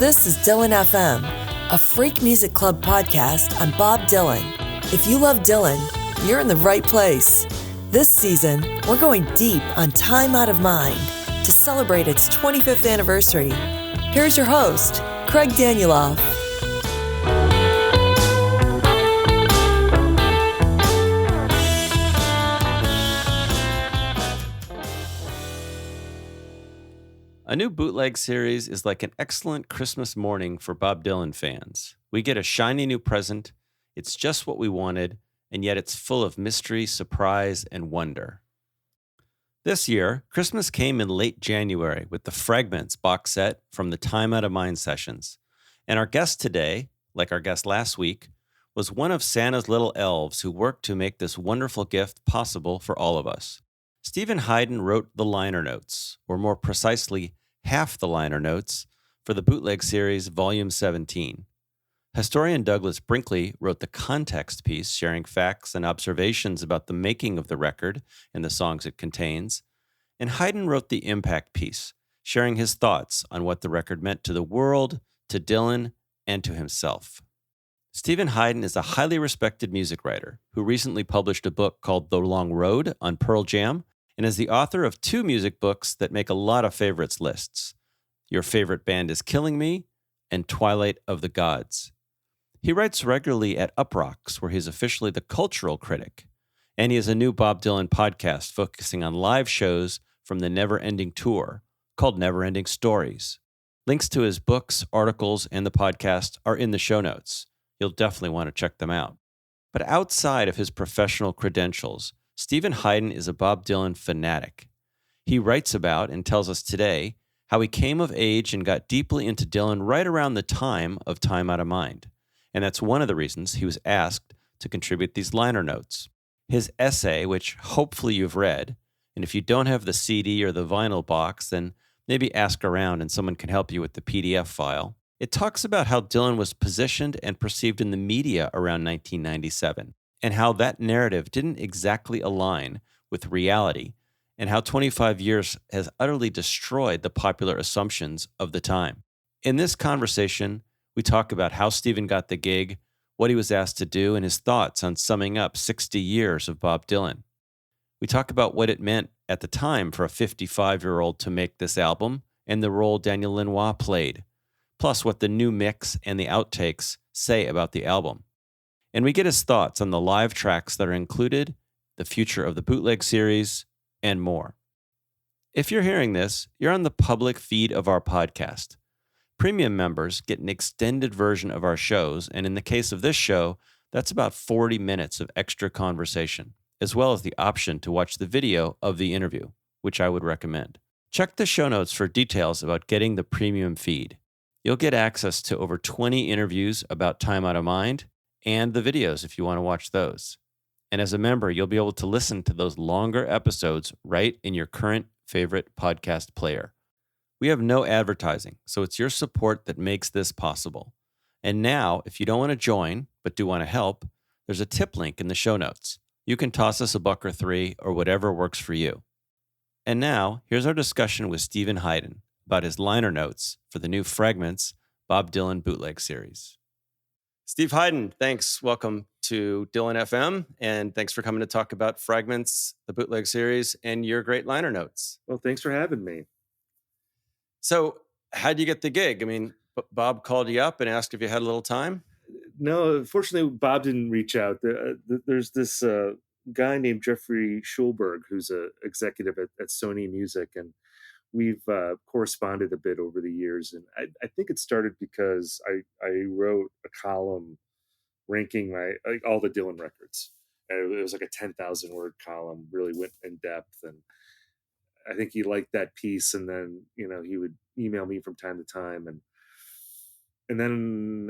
This is Dylan FM, a Freak Music Club podcast on Bob Dylan. If you love Dylan, you're in the right place. This season, we're going deep on Time Out of Mind to celebrate its 25th anniversary. Here's your host, Craig Daniel. A new bootleg series is like an excellent Christmas morning for Bob Dylan fans. We get a shiny new present, it's just what we wanted, and yet it's full of mystery, surprise, and wonder. This year, Christmas came in late January with the Fragments box set from the Time Out of Mind sessions. And our guest today, like our guest last week, was one of Santa's little elves who worked to make this wonderful gift possible for all of us. Stephen Hyden wrote the liner notes, or more precisely, half the liner notes, for the Bootleg Series, Volume 17. Historian Douglas Brinkley wrote the context piece, sharing facts and observations about the making of the record and the songs it contains. And Hyden wrote the impact piece, sharing his thoughts on what the record meant to the world, to Dylan, and to himself. Stephen Hyden is a highly respected music writer who recently published a book called The Long Road on Pearl Jam, and is the author of two music books that make a lot of favorites lists, Your Favorite Band is Killing Me and Twilight of the Gods. He writes regularly at Uprocks, where he's officially the cultural critic, and he has a new Bob Dylan podcast focusing on live shows from the Never-Ending Tour called Never-Ending Stories. Links to his books, articles, and the podcast are in the show notes. You'll definitely want to check them out. But outside of his professional credentials, Stephen Hyden is a Bob Dylan fanatic. He writes about and tells us today how he came of age and got deeply into Dylan right around the time of Time Out of Mind. And that's one of the reasons he was asked to contribute these liner notes. His essay, which hopefully you've read, and if you don't have the CD or the vinyl box, then maybe ask around and someone can help you with the PDF file. It talks about how Dylan was positioned and perceived in the media around 1997. And how that narrative didn't exactly align with reality, and how 25 years has utterly destroyed the popular assumptions of the time. In this conversation, we talk about how Stephen got the gig, what he was asked to do, and his thoughts on summing up 60 years of Bob Dylan. We talk about what it meant at the time for a 55-year-old to make this album, and the role Daniel Lanois played, plus what the new mix and the outtakes say about the album. And we get his thoughts on the live tracks that are included, the future of the Bootleg Series, and more. If you're hearing this, you're on the public feed of our podcast. Premium members get an extended version of our shows, and in the case of this show, that's about 40 minutes of extra conversation, as well as the option to watch the video of the interview, which I would recommend. Check the show notes for details about getting the premium feed. You'll get access to over 20 interviews about Time Out of Mind, and the videos if you want to watch those. And as a member, you'll be able to listen to those longer episodes right in your current favorite podcast player. We have no advertising, so it's your support that makes this possible. And now, if you don't want to join, but do want to help, there's a tip link in the show notes. You can toss us $1 or $3 or whatever works for you. And now, here's our discussion with Stephen Hyden about his liner notes for the new Fragments Bob Dylan Bootleg Series. Steve Hyden, thanks. Welcome to Dylan FM, and thanks for coming to talk about Fragments, the Bootleg Series, and your great liner notes. Well, thanks for having me. So, how'd you get the gig? I mean, Bob called you up and asked if you had a little time? No, fortunately, Bob didn't reach out. There's this guy named Jeffrey Schulberg, who's an executive at Sony Music, and we've corresponded a bit over the years, and I think it started because I wrote a column ranking all the Dylan records. And it was like a 10,000 word column, really went in depth, and I think he liked that piece. And then he would email me from time to time, and then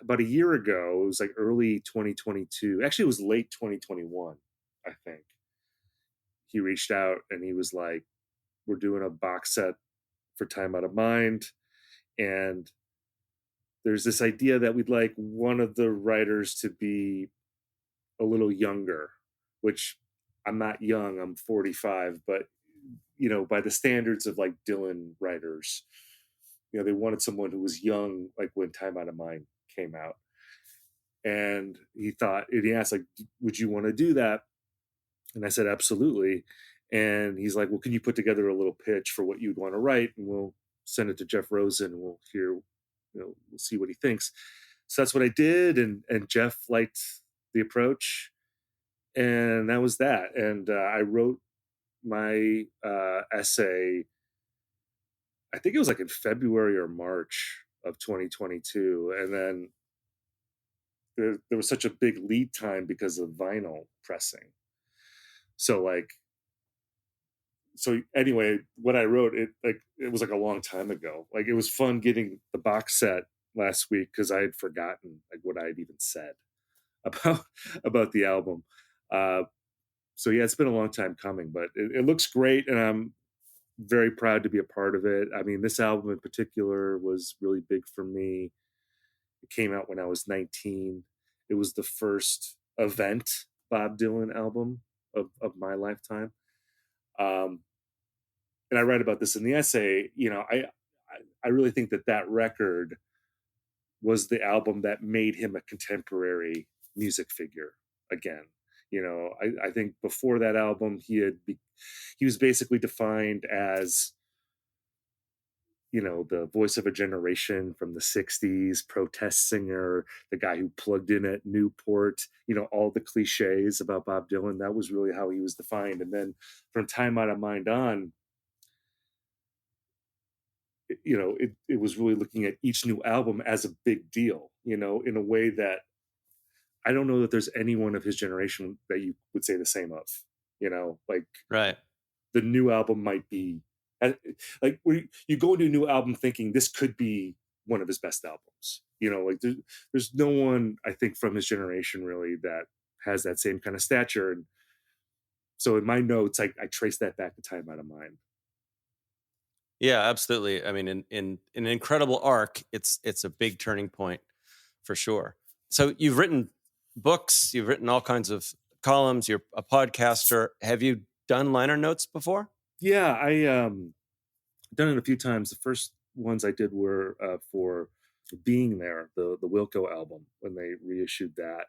about a year ago, it was like early 2022. Actually, it was late 2021, I think. He reached out and he was like, we're doing a box set for Time Out of Mind, and there's this idea that we'd like one of the writers to be a little younger, which I'm not young, I'm 45, but by the standards of like Dylan writers, they wanted someone who was young, like when Time Out of Mind came out. And he asked, like, would you want to do that? And I said, absolutely. And he's like, well, can you put together a little pitch for what you'd want to write? And we'll send it to Jeff Rosen and we'll we'll see what he thinks. So that's what I did. And Jeff liked the approach. And that was that. And I wrote my essay, I think it was like in February or March of 2022. And then there was such a big lead time because of vinyl pressing. So anyway, what I wrote, it was like a long time ago. Like it was fun getting the box set last week because I had forgotten like what I had even said about about the album. Uh, so yeah, it's been a long time coming, but it looks great, and I'm very proud to be a part of it. I mean, this album in particular was really big for me. It came out when I was 19. It was the first event Bob Dylan album of my lifetime. Um, and I write about this in the essay. I really think that record was the album that made him a contemporary music figure again. I think before that album, he was basically defined as the voice of a generation from the 60s, protest singer, the guy who plugged in at Newport, all the cliches about Bob Dylan. That was really how he was defined. And then from Time Out of Mind on, it was really looking at each new album as a big deal, in a way that I don't know that there's anyone of his generation that you would say the same of, like Right. the new album might be like where you go into a new album thinking this could be one of his best albums. Like there's no one I think from his generation really that has that same kind of stature. And so in my notes, I trace that back to Time Out of Mind. Yeah, absolutely. I mean, in an incredible arc, it's a big turning point for sure. So you've written books, you've written all kinds of columns, you're a podcaster. Have you done liner notes before? Yeah, I done it a few times. The first ones I did were for Being There, the Wilco album, when they reissued that.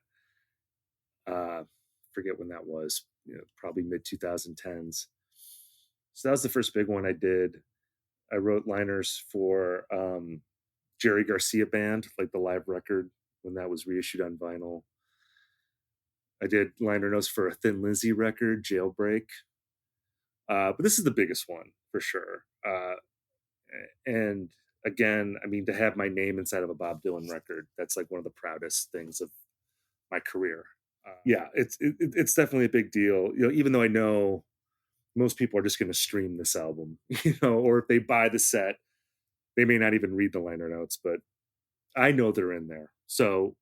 Forget when that was, probably mid 2010s. So that was the first big one I did. I wrote liners for Jerry Garcia Band, like the live record when that was reissued on vinyl. I did liner notes for a Thin Lizzy record, Jailbreak. But this is the biggest one for sure. And again, I mean, to have my name inside of a Bob Dylan record, that's like one of the proudest things of my career. Yeah, it's definitely a big deal. Even though I know most people are just going to stream this album, or if they buy the set, they may not even read the liner notes, but I know they're in there. So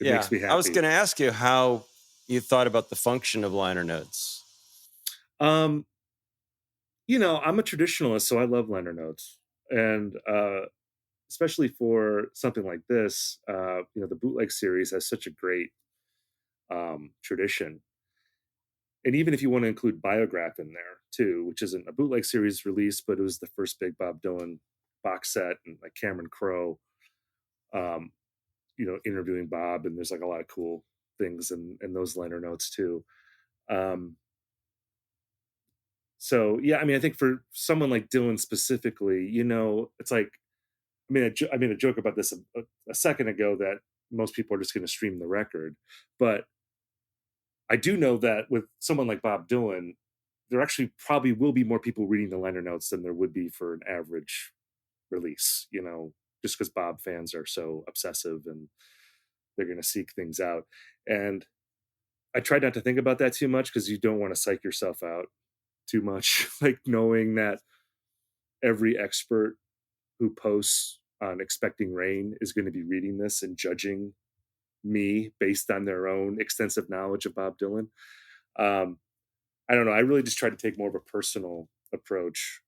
it makes me happy. I was going to ask you how you thought about the function of liner notes. I'm a traditionalist, so I love liner notes. And especially for something like this, the Bootleg series has such a great tradition. And even if you want to include Biograph in there too, which isn't a Bootleg series release, but it was the first big Bob Dylan box set, and like Cameron Crowe, interviewing Bob, and there's like a lot of cool things in those liner notes too. So yeah, I mean, I think for someone like Dylan specifically, it's like, I made a joke about this a second ago that most people are just going to stream the record, but I do know that with someone like Bob Dylan, there actually probably will be more people reading the liner notes than there would be for an average release, just because Bob fans are so obsessive and they're going to seek things out. And I try not to think about that too much because you don't want to psych yourself out too much, like knowing that every expert who posts on Expecting Rain is going to be reading this and judging me based on their own extensive knowledge of Bob Dylan. I don't know. I really just try to take more of a personal approach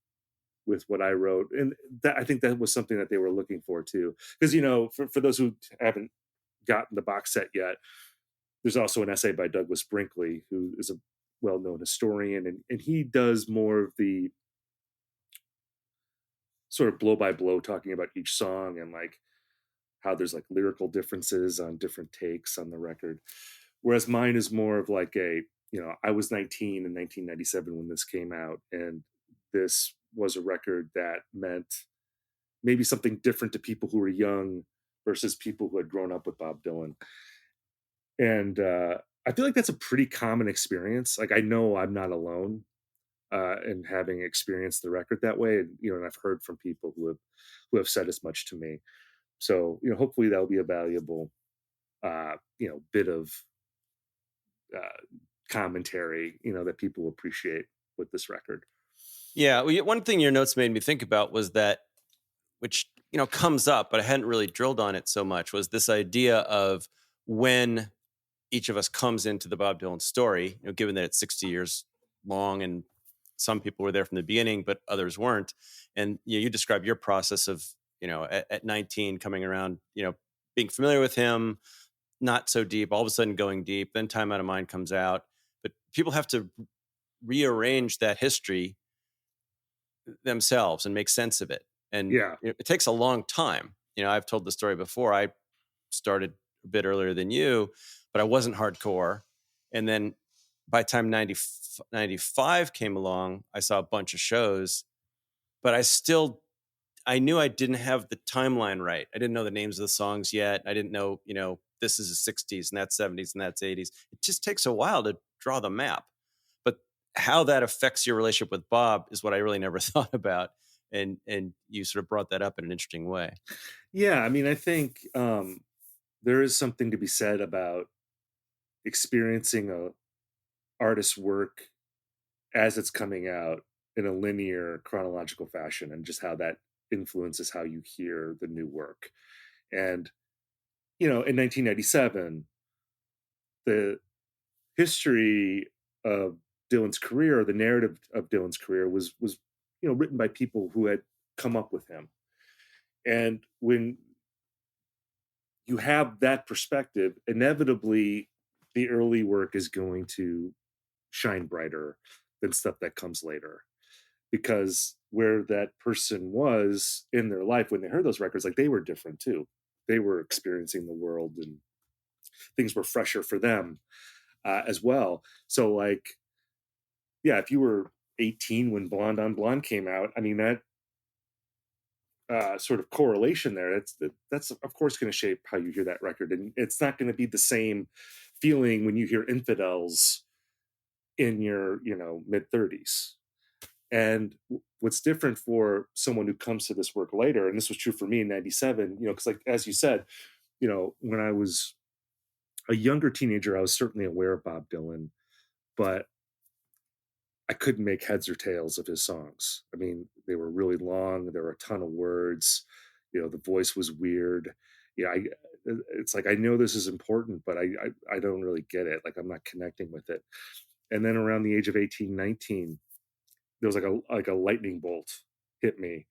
with what I wrote. And I think that was something that they were looking for too. Because, for those who haven't gotten the box set yet, there's also an essay by Douglas Brinkley, who is a well-known historian. And he does more of the sort of blow by blow talking about each song and like how there's like lyrical differences on different takes on the record. Whereas mine is more of like I was 19 in 1997 when this came out, and this was a record that meant maybe something different to people who were young versus people who had grown up with Bob Dylan. And I feel like that's a pretty common experience. Like I know I'm not alone in having experienced the record that way, and I've heard from people who have said as much to me. So hopefully that'll be a valuable bit of uh, commentary that people appreciate with this record. Yeah, well, one thing your notes made me think about was that, which comes up, but I hadn't really drilled on it so much, was this idea of when each of us comes into the Bob Dylan story. Given that it's 60 years long, and some people were there from the beginning, but others weren't. And you describe your process of at 19 coming around, being familiar with him, not so deep, all of a sudden going deep. Then Time Out of Mind comes out, but people have to rearrange that history themselves and make sense of it. And Yeah. it takes a long time. I've told the story before. I started a bit earlier than you, but I wasn't hardcore. And then by the time 95 came along, I saw a bunch of shows, but I knew I didn't have the timeline right. I didn't know the names of the songs yet. I didn't know, this is the 60s and that's 70s and that's 80s. It just takes a while to draw the map. But how that affects your relationship with Bob is what I really never thought about. And you sort of brought that up in an interesting way. Yeah, I mean, I think there is something to be said about experiencing a artist's work as it's coming out in a linear chronological fashion, and just how that influences how you hear the new work. And in 1997, the history of Dylan's career, the narrative of Dylan's career was written by people who had come up with him. And when you have that perspective, inevitably the early work is going to shine brighter than stuff that comes later, because where that person was in their life when they heard those records, like, they were different too. They were experiencing the world, and things were fresher for them as well. So like, yeah, if you were 18 when Blonde on Blonde came out, I mean, that sort of correlation there, that's of course going to shape how you hear that record. And it's not going to be the same feeling when you hear Infidels in your mid 30s. And what's different for someone who comes to this work later, and this was true for me in 97, because like, as you said, when I was a younger teenager, I was certainly aware of Bob Dylan, but I couldn't make heads or tails of his songs. I mean, they were really long. There were a ton of words. The voice was weird. Yeah, it's like, I know this is important, but I don't really get it. Like, I'm not connecting with it. And then around the age of 18, 19, there was like a lightning bolt hit me,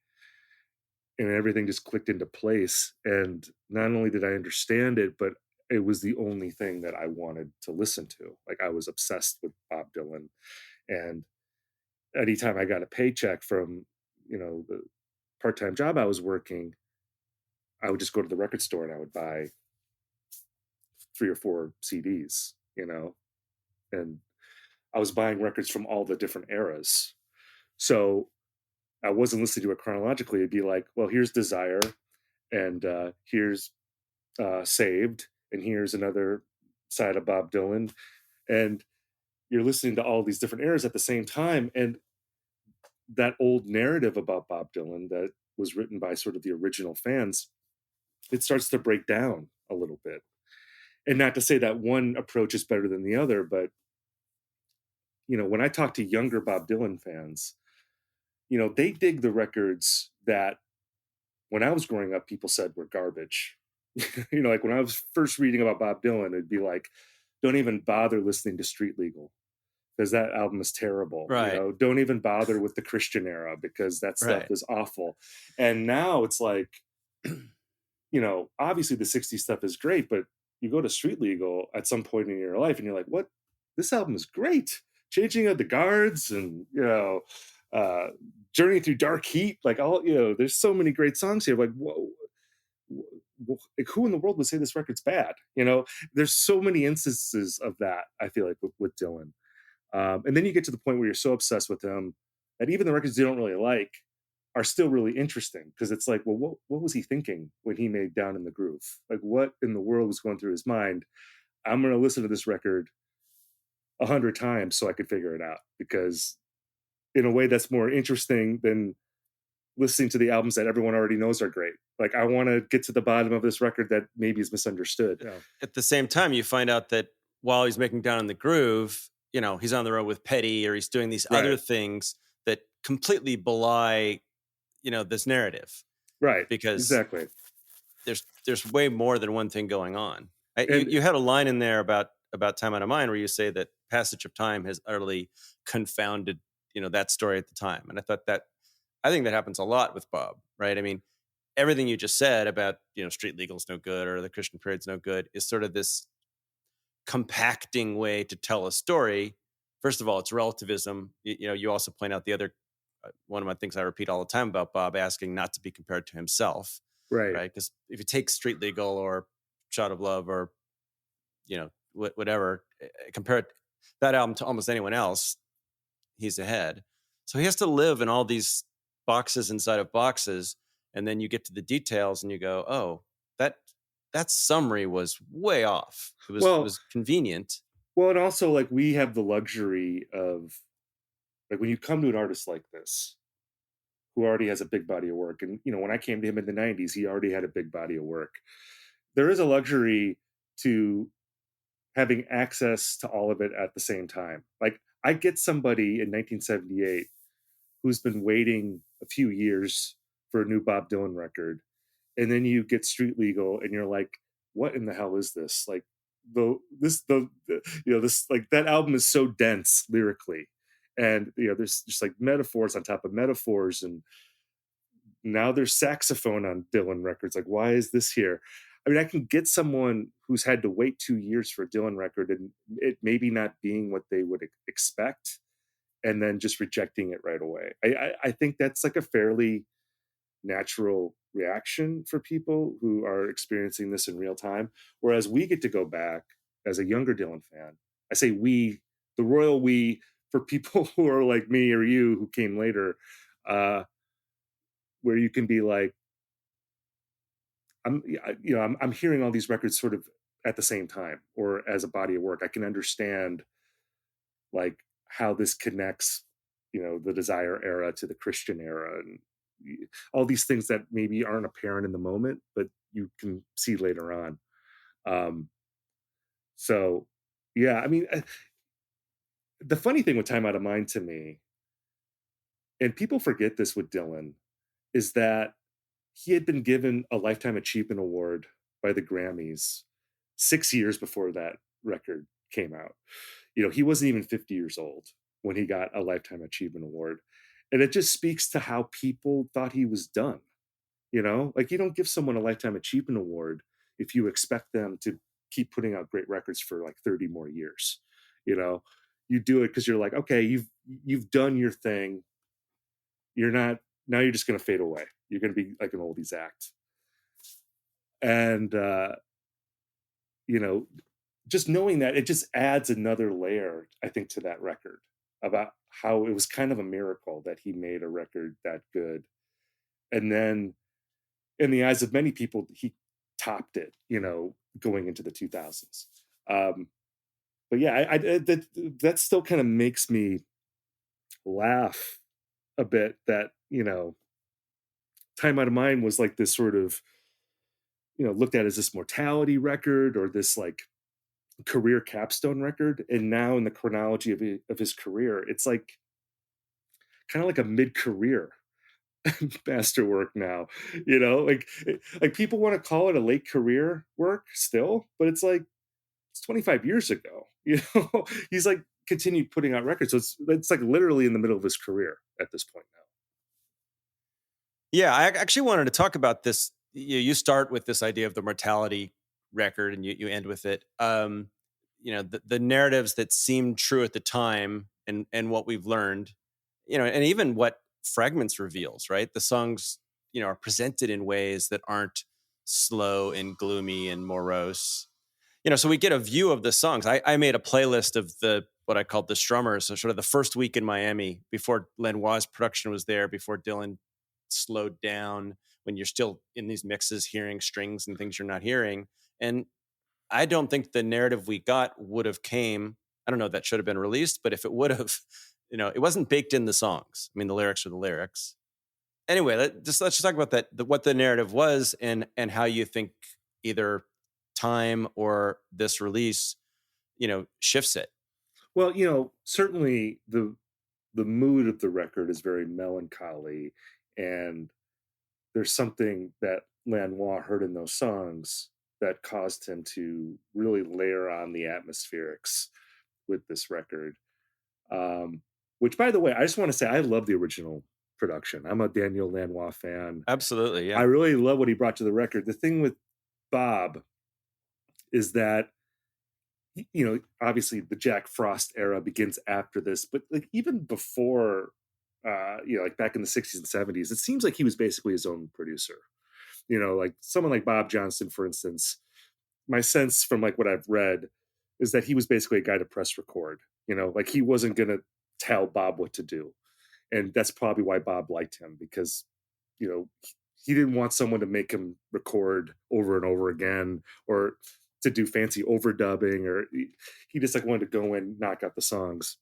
and everything just clicked into place. And not only did I understand it, but it was the only thing that I wanted to listen to. Like, I was obsessed with Bob Dylan. And anytime I got a paycheck from, the part-time job I was working, I would just go to the record store and I would buy 3 or 4 CDs, and I was buying records from all the different eras. So I wasn't listening to it chronologically. It'd be like, well, here's Desire, and here's Saved, and here's another side of Bob Dylan. And you're listening to all these different eras at the same time. And that old narrative about Bob Dylan that was written by sort of the original fans, it starts to break down a little bit. And not to say that one approach is better than the other, but when I talk to younger Bob Dylan fans, they dig the records that when I was growing up, people said were garbage. Like when I was first reading about Bob Dylan, it'd be like, don't even bother listening to Street Legal, because that album is terrible. Right. Don't even bother with the Christian era, because that stuff is awful. And now it's like, obviously the 60s stuff is great, but you go to Street Legal at some point in your life and you're like, what? This album is great. Changing of the Guards, and Journey Through Dark Heat, like all, there's so many great songs here. Like, whoa, like, who in the world would say this record's bad? There's so many instances of that, I feel like, with Dylan. And then you get to the point where you're so obsessed with him that even the records you don't really like are still really interesting, because it's like, well, what was he thinking when he made Down in the Groove? Like, what in the world was going through his mind? I'm going to listen to this record 100 times so I could figure it out, because in a way that's more interesting than listening to the albums that everyone already knows are great. Like, I want to get to the bottom of this record that maybe is misunderstood. At the same time, you find out that while he's making Down in the Groove, he's on the road with Petty, or he's doing these other things that completely belie, this narrative. Right. Because exactly. There's way more than one thing going on. You had a line in there about Time Out of Mind where you say that passage of time has utterly confounded, that story at the time. And I think that happens a lot with Bob, right? I mean, everything you just said about, Street Legal's no good or the Christian Period's no good is sort of this compacting way to tell a story. First of all, it's relativism. You also point out the other, one of my things I repeat all the time about Bob, asking not to be compared to himself. Right. Because if you take Street Legal or Shot of Love or, whatever, compare that album to almost anyone else, he's ahead. So he has to live in all these boxes inside of boxes. And then you get to the details and you go, oh, that summary was way off. It was convenient. Well, and also, like, we have the luxury of, like, when you come to an artist like this, who already has a big body of work, and, when I came to him in the 90s, he already had a big body of work. There is a luxury to having access to all of it at the same time. Like, I get somebody in 1978 who's been waiting a few years for a new Bob Dylan record, and then you get Street Legal, and you're like, what in the hell is this? Like, this like, that album is so dense lyrically, and there's just like metaphors on top of metaphors, and now there's saxophone on Dylan records. Like, why is this here? I mean, I can get someone who's had to wait 2 years for a Dylan record, and it maybe not being what they would expect, and then just rejecting it right away. I think that's like a fairly natural reaction for people who are experiencing this in real time. Whereas we get to go back as a younger Dylan fan. I say we, the royal we, for people who are like me or you who came later, where you can be like, I'm hearing all these records sort of at the same time or as a body of work. I can understand like how this connects, the Desire era to the Christian era, and all these things that maybe aren't apparent in the moment, but you can see later on. So yeah, I mean, the funny thing with Time Out of Mind to me, and people forget this with Dylan, is that he had been given a Lifetime Achievement Award by the Grammys 6 years before that record came out. He wasn't even 50 years old when he got a Lifetime Achievement Award. And it just speaks to how people thought he was done. Like, you don't give someone a Lifetime Achievement Award if you expect them to keep putting out great records for like 30 more years. You do it because you're like, okay, you've done your thing. Now you're just going to fade away. You're going to be like an oldies act. And, just knowing that, it just adds another layer, I think, to that record, about how it was kind of a miracle that he made a record that good. And then in the eyes of many people, he topped it, going into the 2000s. But yeah, that still kind of makes me laugh a bit that, Time Out of Mind was like this sort of, looked at as this mortality record or this like career capstone record. And now in the chronology of his career, it's like kind of like a mid-career masterwork now, like people want to call it a late career work still, but it's like, it's 25 years ago, he's like continued putting out records. So it's like literally in the middle of his career at this point now. Yeah, I actually wanted to talk about this. You start with this idea of the mortality record and you end with it. The narratives that seemed true at the time and what we've learned, and even what Fragments reveals, right? The songs, are presented in ways that aren't slow and gloomy and morose. So we get a view of the songs. I made a playlist of what I called the strummers, so sort of the first week in Miami before Lanois' production was there, before Dylan slowed down, when you're still in these mixes hearing strings and things you're not hearing. And I don't think the narrative we got would have came. I don't know, that should have been released, but if it would have, it wasn't baked in the songs. I mean, the lyrics are the lyrics. Anyway, let's just talk about that, what the narrative was, and how you think either time or this release, shifts it. Well, certainly the mood of the record is very melancholy, and there's something that Lanois heard in those songs that caused him to really layer on the atmospherics with this record. Which, by the way, I just want to say I love the original production. I'm a Daniel Lanois fan. Absolutely, yeah. I really love what he brought to the record. The thing with Bob is that, obviously the Jack Frost era begins after this, but like even before, like back in the 60s and 70s, it seems like he was basically his own producer. Like someone like Bob Johnston, for instance, my sense from like what I've read is that he was basically a guy to press record. Like he wasn't going to tell Bob what to do. And that's probably why Bob liked him, because, you know, he didn't want someone to make him record over and over again, or to do fancy overdubbing, or he just like wanted to go in, knock out the songs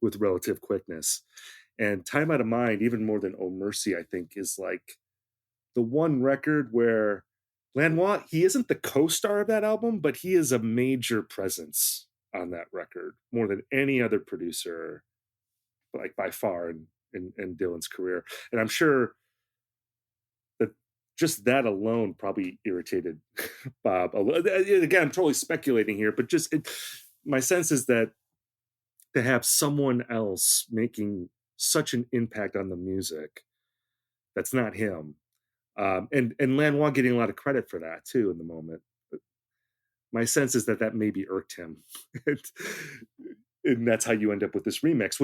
with relative quickness. And Time Out of Mind, even more than Oh Mercy, I think is like the one record where Lanois, he isn't the co-star of that album, but he is a major presence on that record, more than any other producer, like by far in Dylan's career. And I'm sure that just that alone probably irritated Bob. Again, I'm totally speculating here, but my sense is that to have someone else making such an impact on the music that's not him, and Lanois getting a lot of credit for that too in the moment. But my sense is that maybe irked him, and that's how you end up with this remix.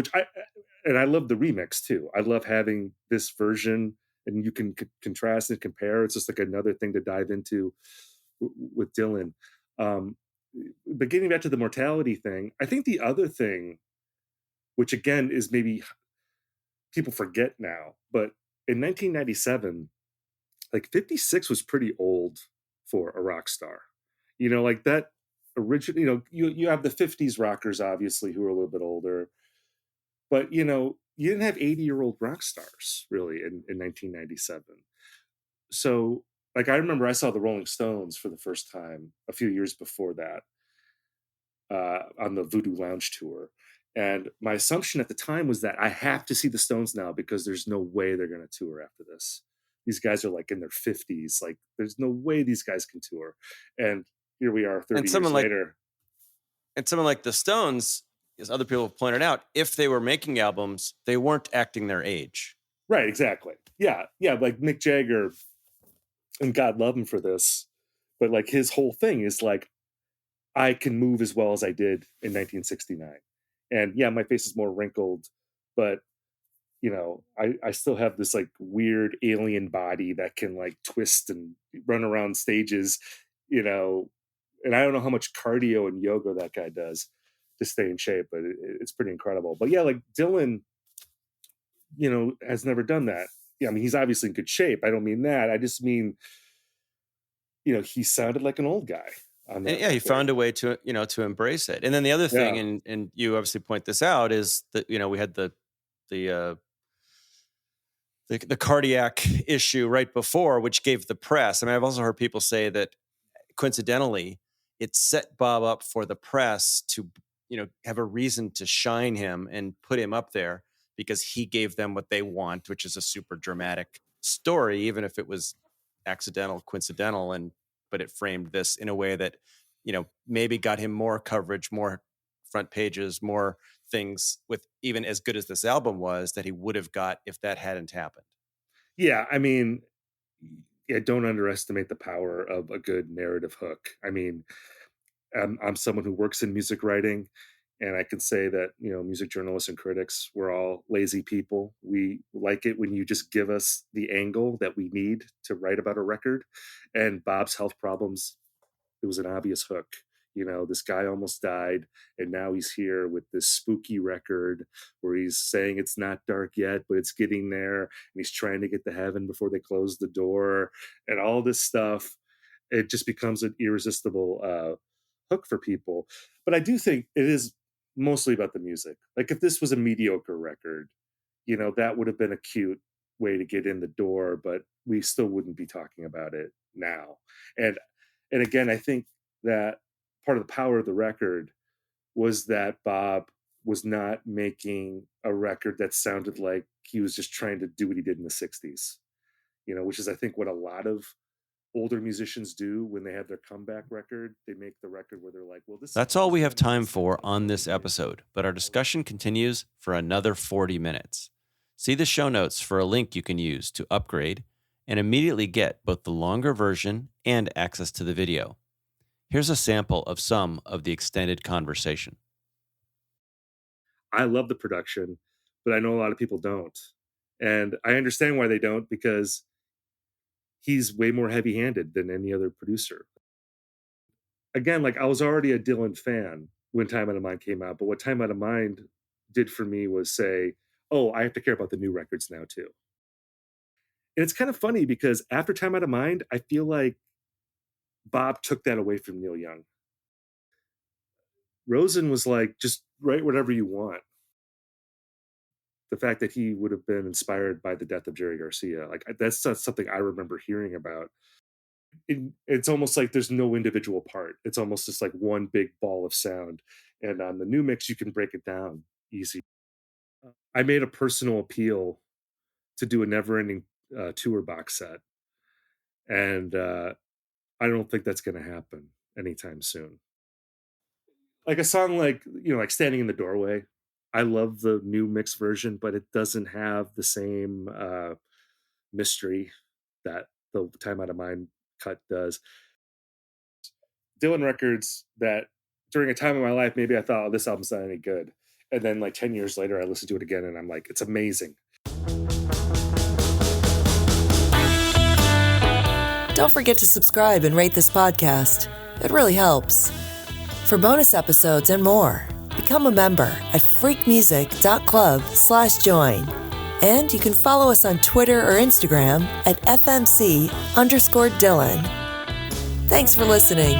I love the remix too. I love having this version, and you can contrast and compare. It's just like another thing to dive into with Dylan. Um, but getting back to the mortality thing, I think the other thing, which again is maybe people forget now, but in 1997, like 56 was pretty old for a rock star. Like that original, you have the 50s rockers, obviously, who are a little bit older, but you didn't have 80-year-old rock stars really in 1997. So like I remember I saw the Rolling Stones for the first time a few years before that, on the Voodoo Lounge tour. And my assumption at the time was that I have to see the Stones now because there's no way they're going to tour after this. These guys are like in their 50s. Like there's no way these guys can tour. And here we are 30 years later. And someone like the Stones, as other people have pointed out, if they were making albums, they weren't acting their age. Right, exactly. Yeah, like Mick Jagger, and God love him for this, but like his whole thing is like, I can move as well as I did in 1969. And yeah, my face is more wrinkled, but I still have this like weird alien body that can like twist and run around stages, and I don't know how much cardio and yoga that guy does to stay in shape, but it's pretty incredible. But yeah, like Dylan, has never done that. Yeah, I mean, he's obviously in good shape. I don't mean that. I just mean, he sounded like an old guy. And yeah, he found a way to, to embrace it. And then the other thing, and you obviously point this out, is that, we had the cardiac issue right before, which gave the press. I mean, I've also heard people say that coincidentally, it set Bob up for the press to, have a reason to shine him and put him up there, because he gave them what they want, which is a super dramatic story, even if it was accidental, coincidental, but it framed this in a way that, maybe got him more coverage, more front pages, more things, with even as good as this album was, that he would have got if that hadn't happened. Yeah, I mean, don't underestimate the power of a good narrative hook. I mean, I'm someone who works in music writing, And I can say that, music journalists and critics, we're all lazy people. We like it when you just give us the angle that we need to write about a record. And Bob's health problems, it was an obvious hook. This guy almost died, and now he's here with this spooky record where he's saying it's not dark yet, but it's getting there. And he's trying to get to heaven before they close the door and all this stuff. It just becomes an irresistible hook for people. But I do think it is mostly about the music. Like if this was a mediocre record, that would have been a cute way to get in the door, but we still wouldn't be talking about it now. And again, I think that part of the power of the record was that Bob was not making a record that sounded like he was just trying to do what he did in the 60s, which is I think what a lot of older musicians do when they have their comeback record. They make the record where they're like, well, That's all we have time for on this episode, but our discussion continues for another 40 minutes. See the show notes for a link you can use to upgrade and immediately get both the longer version and access to the video. Here's a sample of some of the extended conversation. I love the production, but I know a lot of people don't. And I understand why they don't, because he's way more heavy-handed than any other producer. Again, like I was already a Dylan fan when Time Out of Mind came out, but what Time Out of Mind did for me was say, oh, I have to care about the new records now too. And it's kind of funny because after Time Out of Mind, I feel like Bob took that away from Neil Young. Rosen was like, just write whatever you want. The fact that he would have been inspired by the death of Jerry Garcia, like that's not something I remember hearing about. It's almost like there's no individual part. It's almost just like one big ball of sound. And on the new mix, you can break it down easy. I made a personal appeal to do a Neverending Tour box set. And I don't think that's going to happen anytime soon. Like a song like Standing in the Doorway. I love the new mix version, but it doesn't have the same mystery that the Time Out of Mind cut does. Dylan records that during a time in my life, maybe I thought, oh, this album's not any good. And then like 10 years later, I listened to it again and I'm like, it's amazing. Don't forget to subscribe and rate this podcast. It really helps. For bonus episodes and more, become a member at freakmusic.club/join. And you can follow us on Twitter or Instagram at FMC_Dylan. Thanks for listening.